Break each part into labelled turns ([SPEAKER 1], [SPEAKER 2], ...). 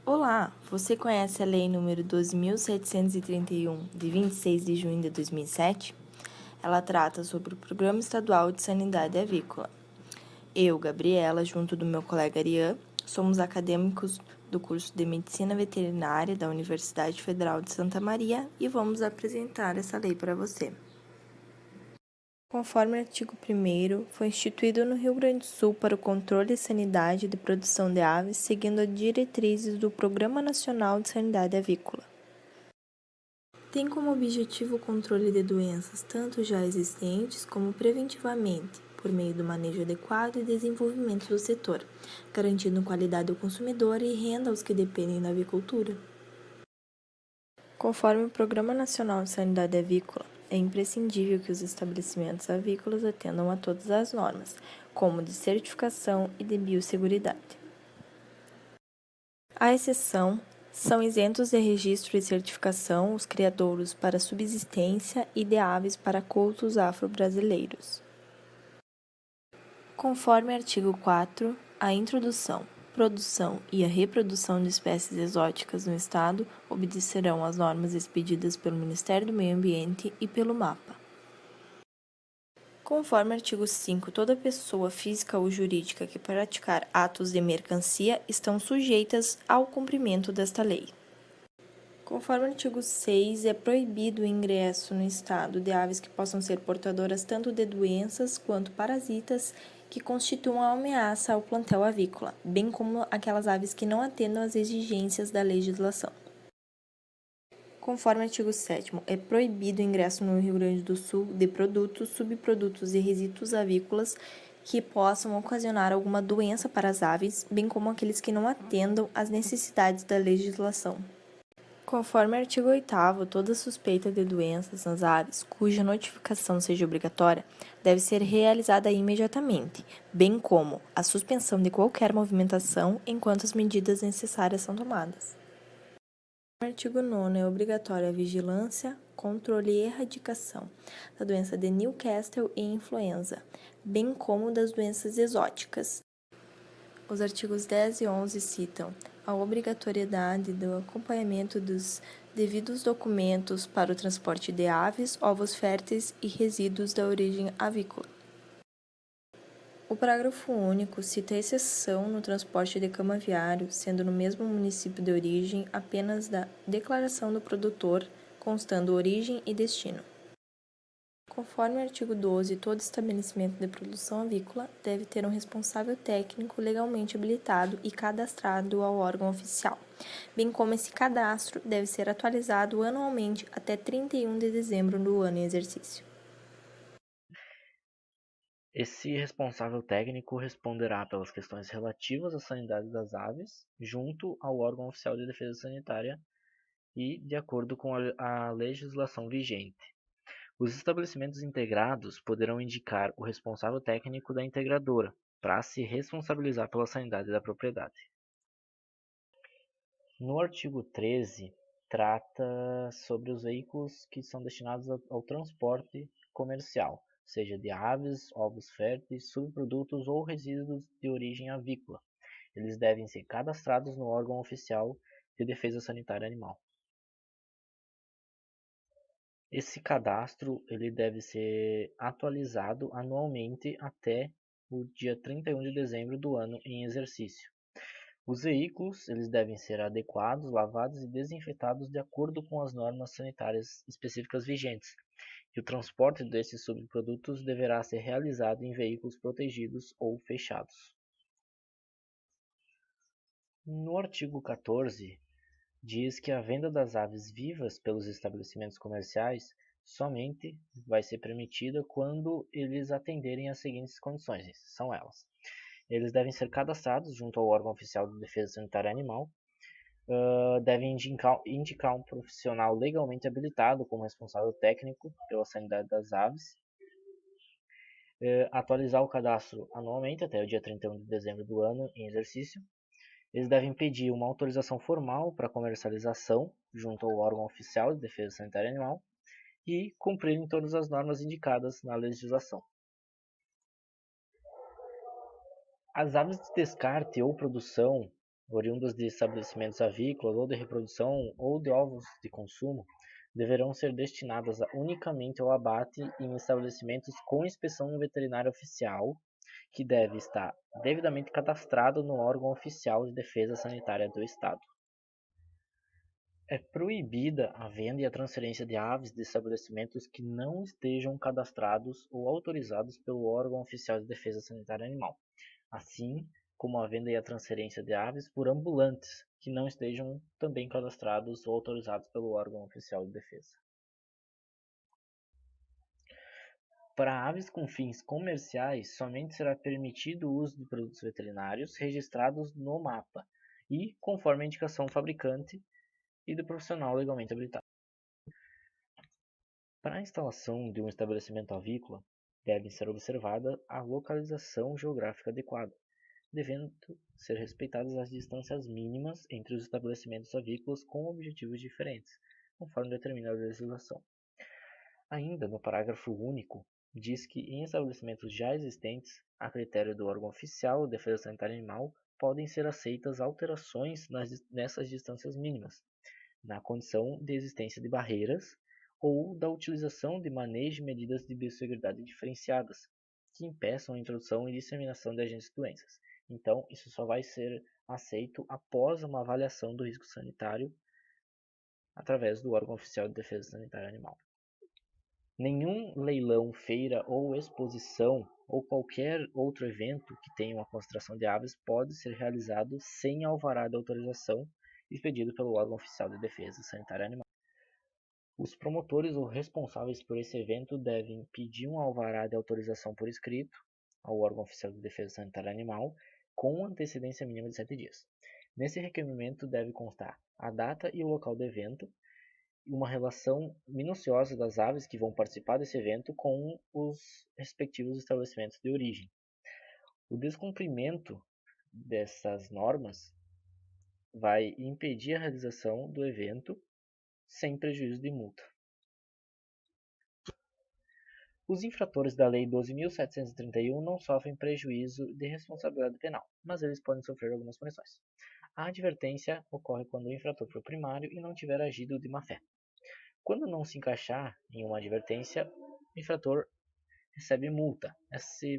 [SPEAKER 1] Olá, você conhece a Lei nº 12.731, de 26 de junho de 2007? Ela trata sobre o Programa Estadual de Sanidade Avícola. Eu, Gabriela, junto do meu colega Arian, somos acadêmicos do curso de Medicina Veterinária da Universidade Federal de Santa Maria e vamos apresentar essa lei para você. Conforme o artigo 1º, foi instituído no Rio Grande do Sul para o controle e sanidade de produção de aves, seguindo as diretrizes do Programa Nacional de Sanidade Avícola. Tem como objetivo o controle de doenças tanto já existentes como preventivamente, por meio do manejo adequado e desenvolvimento do setor, garantindo qualidade ao consumidor e renda aos que dependem da avicultura. Conforme o Programa Nacional de Sanidade Avícola, é imprescindível que os estabelecimentos avícolas atendam a todas as normas, como de certificação e de biosseguridade. À exceção, são isentos de registro e certificação os criadouros para subsistência e de aves para coutos afro-brasileiros. Conforme artigo 4, a introdução, produção e a reprodução de espécies exóticas no Estado obedecerão às normas expedidas pelo Ministério do Meio Ambiente e pelo MAPA. Conforme artigo 5, toda pessoa física ou jurídica que praticar atos de mercancia estão sujeitas ao cumprimento desta lei. Conforme o artigo 6, é proibido o ingresso no Estado de aves que possam ser portadoras tanto de doenças quanto parasitas que constituam a ameaça ao plantel avícola, bem como aquelas aves que não atendam às exigências da legislação. Conforme o artigo 7º, é proibido o ingresso no Rio Grande do Sul de produtos, subprodutos e resíduos avícolas que possam ocasionar alguma doença para as aves, bem como aqueles que não atendam às necessidades da legislação. Conforme o artigo 8º, toda suspeita de doenças nas aves, cuja notificação seja obrigatória, deve ser realizada imediatamente, bem como a suspensão de qualquer movimentação enquanto as medidas necessárias são tomadas. No artigo 9º, é obrigatória a vigilância, controle e erradicação da doença de Newcastle e influenza, bem como das doenças exóticas. Os artigos 10 e 11 citam a obrigatoriedade do acompanhamento dos devidos documentos para o transporte de aves, ovos férteis e resíduos da origem avícola. O parágrafo único cita a exceção no transporte de cama aviário, sendo no mesmo município de origem apenas da declaração do produtor, constando origem e destino. Conforme o artigo 12, todo estabelecimento de produção avícola deve ter um responsável técnico legalmente habilitado e cadastrado ao órgão oficial, bem como esse cadastro deve ser atualizado anualmente até 31 de dezembro do ano em exercício.
[SPEAKER 2] Esse responsável técnico responderá pelas questões relativas à sanidade das aves, junto ao órgão oficial de defesa sanitária e de acordo com a legislação vigente. Os estabelecimentos integrados poderão indicar o responsável técnico da integradora, para se responsabilizar pela sanidade da propriedade. No artigo 13, trata sobre os veículos que são destinados ao transporte comercial, seja de aves, ovos férteis, subprodutos ou resíduos de origem avícola. Eles devem ser cadastrados no órgão oficial de defesa sanitária animal. Esse cadastro ele deve ser atualizado anualmente até o dia 31 de dezembro do ano em exercício. Os veículos eles devem ser adequados, lavados e desinfetados de acordo com as normas sanitárias específicas vigentes. E o transporte desses subprodutos deverá ser realizado em veículos protegidos ou fechados. No artigo 14, diz que a venda das aves vivas pelos estabelecimentos comerciais somente vai ser permitida quando eles atenderem às seguintes condições. São elas: eles devem ser cadastrados junto ao órgão oficial de defesa sanitária animal, devem indicar um profissional legalmente habilitado como responsável técnico pela sanidade das aves, atualizar o cadastro anualmente até o dia 31 de dezembro do ano em exercício. Eles devem pedir uma autorização formal para comercialização junto ao órgão oficial de defesa sanitária animal e cumprirem todas as normas indicadas na legislação. As aves de descarte ou produção oriundas de estabelecimentos avícolas ou de reprodução ou de ovos de consumo, deverão ser destinadas unicamente ao abate em estabelecimentos com inspeção veterinária oficial, que deve estar devidamente cadastrado no órgão oficial de defesa sanitária do Estado. É proibida a venda e a transferência de aves de estabelecimentos que não estejam cadastrados ou autorizados pelo órgão oficial de defesa sanitária animal, assim como a venda e a transferência de aves por ambulantes que não estejam também cadastrados ou autorizados pelo órgão oficial de defesa. Para aves com fins comerciais, somente será permitido o uso de produtos veterinários registrados no mapa e conforme a indicação do fabricante e do profissional legalmente habilitado. Para a instalação de um estabelecimento avícola, deve ser observada a localização geográfica adequada, devendo ser respeitadas as distâncias mínimas entre os estabelecimentos avícolas com objetivos diferentes, conforme determina a legislação. Ainda no parágrafo único, diz que em estabelecimentos já existentes, a critério do órgão oficial de defesa sanitária animal, podem ser aceitas alterações nessas distâncias mínimas, na condição de existência de barreiras ou da utilização de manejo e medidas de biosseguridade diferenciadas, que impeçam a introdução e disseminação de agentes de doenças. Então, isso só vai ser aceito após uma avaliação do risco sanitário através do órgão oficial de defesa sanitária animal. Nenhum leilão, feira ou exposição ou qualquer outro evento que tenha uma concentração de aves pode ser realizado sem alvará de autorização expedido pelo órgão oficial de defesa sanitária animal. Os promotores ou responsáveis por esse evento devem pedir um alvará de autorização por escrito ao órgão oficial de defesa sanitária animal com antecedência mínima de 7 dias. Nesse requerimento deve constar a data e o local do evento, uma relação minuciosa das aves que vão participar desse evento com os respectivos estabelecimentos de origem. O descumprimento dessas normas vai impedir a realização do evento sem prejuízo de multa. Os infratores da Lei 12.731 não sofrem prejuízo de responsabilidade penal, mas eles podem sofrer algumas punições. A advertência ocorre quando o infrator for primário e não tiver agido de má-fé. Quando não se encaixar em uma advertência, o infrator recebe multa.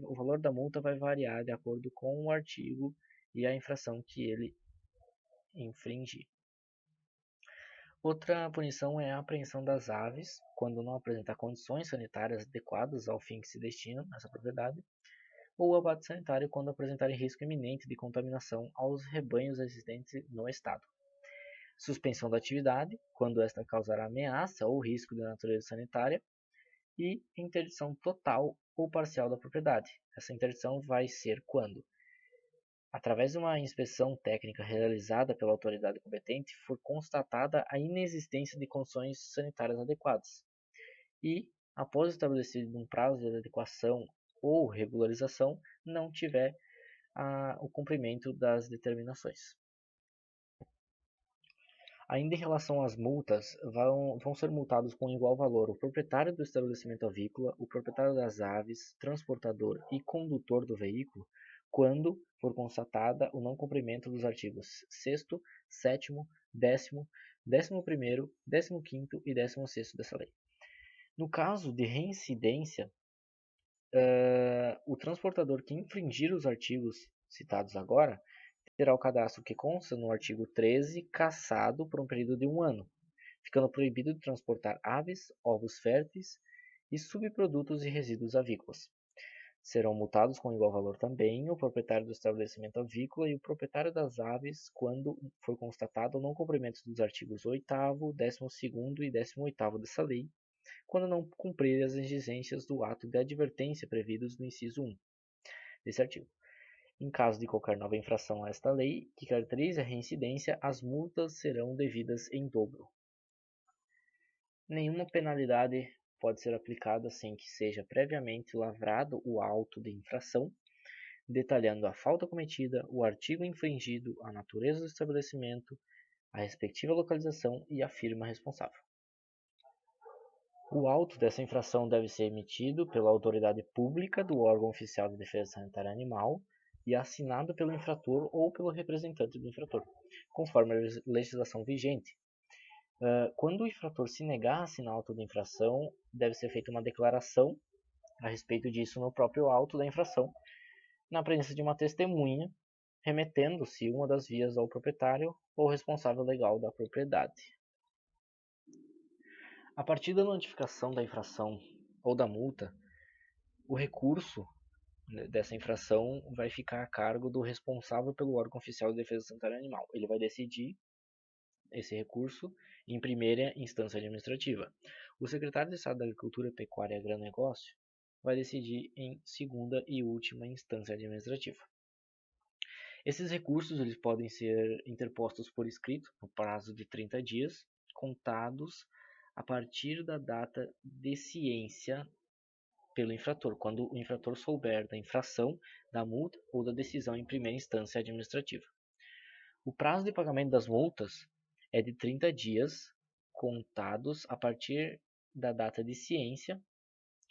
[SPEAKER 2] O valor da multa vai variar de acordo com o artigo e a infração que ele infringir. Outra punição é a apreensão das aves, quando não apresentar condições sanitárias adequadas ao fim que se destina essa propriedade, ou o abate sanitário quando apresentarem risco iminente de contaminação aos rebanhos existentes no estado. Suspensão da atividade, quando esta causar ameaça ou risco de natureza sanitária, e interdição total ou parcial da propriedade. Essa interdição vai ser quando, através de uma inspeção técnica realizada pela autoridade competente, for constatada a inexistência de condições sanitárias adequadas e, após estabelecido um prazo de adequação ou regularização, não tiver o cumprimento das determinações. Ainda em relação às multas, vão ser multados com igual valor o proprietário do estabelecimento avícola, o proprietário das aves, transportador e condutor do veículo, quando for constatada o não cumprimento dos artigos 6º, 7º, 10º, 11º, 15º e 16º dessa lei. No caso de reincidência, o transportador que infringir os artigos citados agora terá o cadastro que consta no artigo 13 cassado por um período de 1 ano, ficando proibido de transportar aves, ovos férteis e subprodutos e resíduos avícolas. Serão multados com igual valor também o proprietário do estabelecimento avícola e o proprietário das aves quando for constatado o não cumprimento dos artigos 8º, 12º e 18º dessa lei, quando não cumprir as exigências do ato de advertência previstos no inciso 1 desse artigo. Em caso de qualquer nova infração a esta lei, que caracterize a reincidência, as multas serão devidas em dobro. Nenhuma penalidade pode ser aplicada sem que seja previamente lavrado o auto de infração, detalhando a falta cometida, o artigo infringido, a natureza do estabelecimento, a respectiva localização e a firma responsável. O auto dessa infração deve ser emitido pela autoridade pública do órgão oficial de defesa sanitária animal e assinado pelo infrator ou pelo representante do infrator, conforme a legislação vigente. Quando o infrator se negar a assinar o auto da infração, deve ser feita uma declaração a respeito disso no próprio auto da infração, na presença de uma testemunha, remetendo-se uma das vias ao proprietário ou responsável legal da propriedade. A partir da notificação da infração ou da multa, o recurso dessa infração vai ficar a cargo do responsável pelo órgão oficial de defesa sanitária animal. Ele vai decidir esse recurso em primeira instância administrativa. O secretário de Estado da Agricultura, Pecuária e Agronegócio vai decidir em segunda e última instância administrativa. Esses recursos eles podem ser interpostos por escrito no prazo de 30 dias, contados a partir da data de ciência pelo infrator, quando o infrator souber da infração, da multa ou da decisão em primeira instância administrativa. O prazo de pagamento das multas é de 30 dias, contados a partir da data de ciência,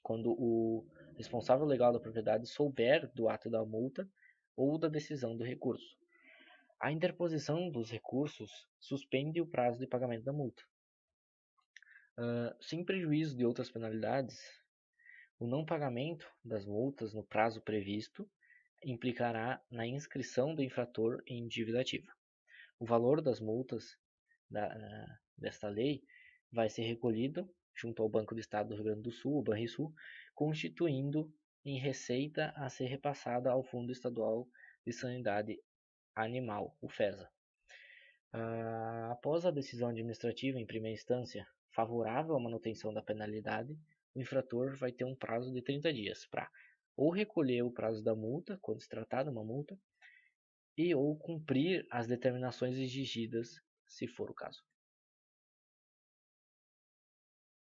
[SPEAKER 2] quando o responsável legal da propriedade souber do ato da multa ou da decisão do recurso. A interposição dos recursos suspende o prazo de pagamento da multa. Sem prejuízo de outras penalidades, o não pagamento das multas no prazo previsto implicará na inscrição do infrator em dívida ativa. O valor das multas desta lei vai ser recolhido junto ao Banco do Estado do Rio Grande do Sul, o Banrisul, constituindo em receita a ser repassada ao Fundo Estadual de Sanidade Animal, o FESA. Após a decisão administrativa em primeira instância favorável à manutenção da penalidade, o infrator vai ter um prazo de 30 dias para ou recolher o prazo da multa, quando se tratar de uma multa, e ou cumprir as determinações exigidas, se for o caso.